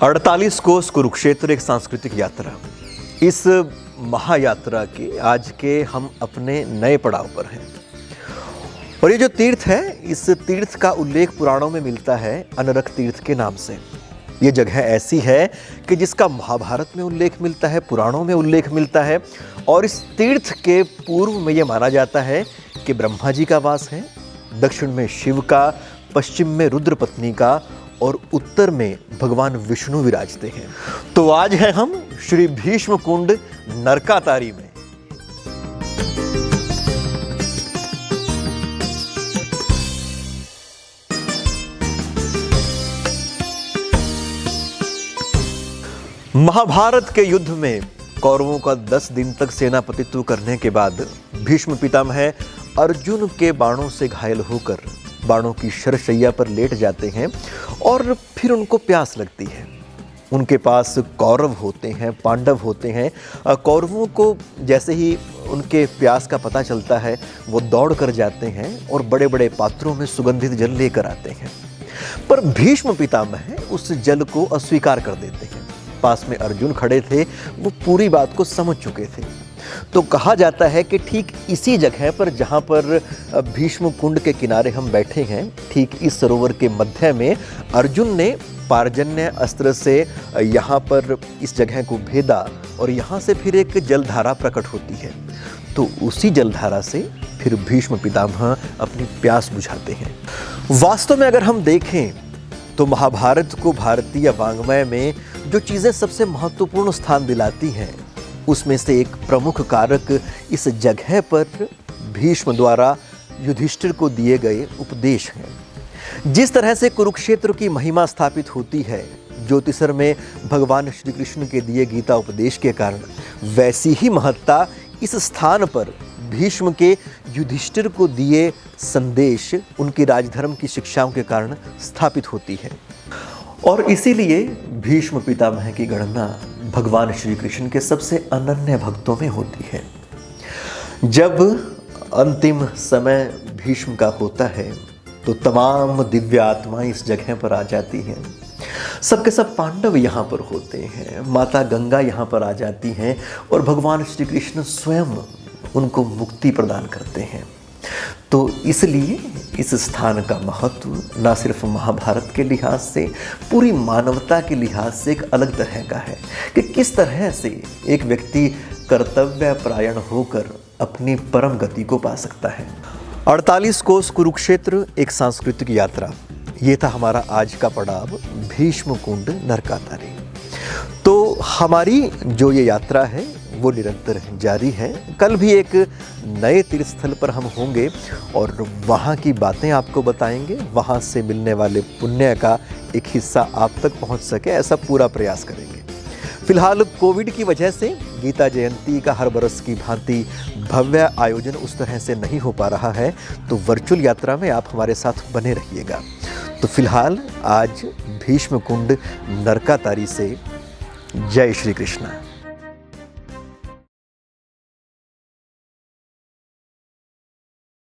48 कोस कुरुक्षेत्र एक सांस्कृतिक यात्रा। इस महायात्रा के आज के हम अपने नए पड़ाव पर हैं। और ये जो तीर्थ है, इस तीर्थ का उल्लेख पुराणों में मिलता है अनरख तीर्थ के नाम से। ये जगह ऐसी है कि जिसका महाभारत में उल्लेख मिलता है, पुराणों में उल्लेख मिलता है। और इस तीर्थ के पूर्व में ये माना जाता है कि ब्रह्मा जी का वास है, दक्षिण में शिव का, पश्चिम में रुद्र पत्नी का और उत्तर में भगवान विष्णु विराजते हैं। तो आज हैं हम श्री भीष्म कुंड नरकातारी में। महाभारत के युद्ध में कौरवों का 10 दिन तक सेनापतित्व करने के बाद भीष्म पितामह अर्जुन के बाणों से घायल होकर बाणों की शरशैया पर लेट जाते हैं और फिर उनको प्यास लगती है। उनके पास कौरव होते हैं, पांडव होते हैं। कौरवों को जैसे ही उनके प्यास का पता चलता है, वो दौड़ कर जाते हैं और बड़े बड़े पात्रों में सुगंधित जल लेकर आते हैं। पर भीष्म पितामह उस जल को अस्वीकार कर देते हैं। पास में अर्जुन खड़े थे, वो पूरी बात को समझ चुके थे। तो कहा जाता है कि ठीक इसी जगह पर जहाँ पर भीष्म कुंड के किनारे हम बैठे हैं, ठीक इस सरोवर के मध्य में अर्जुन ने पार्जन्य अस्त्र से यहाँ पर इस जगह को भेदा और यहाँ से फिर एक जलधारा प्रकट होती है। तो उसी जलधारा से फिर भीष्म पितामह अपनी प्यास बुझाते हैं। वास्तव में अगर हम देखें तो महाभारत को भारतीय वाङ्मय में जो चीज़ें सबसे महत्वपूर्ण स्थान दिलाती हैं, उसमें से एक प्रमुख कारक इस जगह पर भीष्म द्वारा युधिष्ठिर को दिए गए उपदेश हैं। जिस तरह से कुरुक्षेत्र की महिमा स्थापित होती है ज्योतिषर में भगवान श्री कृष्ण के दिए गीता उपदेश के कारण, वैसी ही महत्ता इस स्थान पर भीष्म के युधिष्ठिर को दिए संदेश उनकी राजधर्म की शिक्षाओं के कारण स्थापित होती है। और इसीलिए भीष्म पितामह की गणना भगवान श्री कृष्ण के सबसे अनन्य भक्तों में होती है। जब अंतिम समय भीष्म का होता है तो तमाम दिव्य आत्माएं इस जगह पर आ जाती हैं। सबके सब पांडव यहाँ पर होते हैं, माता गंगा यहाँ पर आ जाती हैं और भगवान श्री कृष्ण स्वयं उनको मुक्ति प्रदान करते हैं। तो इसलिए इस स्थान का महत्व न सिर्फ महाभारत के लिहाज से, पूरी मानवता के लिहाज से एक अलग तरह का है कि किस तरह से एक व्यक्ति कर्तव्य परायण होकर अपनी परम गति को पा सकता है। 48 कोस कुरुक्षेत्र एक सांस्कृतिक यात्रा, ये था हमारा आज का पड़ाव भीष्म कुंड नरकातारी। तो हमारी जो ये यात्रा है वो निरंतर जारी है। कल भी एक नए तीर्थ स्थल पर हम होंगे और वहाँ की बातें आपको बताएंगे। वहाँ से मिलने वाले पुण्य का एक हिस्सा आप तक पहुँच सके, ऐसा पूरा प्रयास करेंगे। फिलहाल कोविड की वजह से गीता जयंती का हर बरस की भांति भव्य आयोजन उस तरह से नहीं हो पा रहा है, तो वर्चुअल यात्रा में आप हमारे साथ बने रहिएगा। तो फिलहाल आज भीष्म कुंड नरकातारी से जय श्री कृष्ण।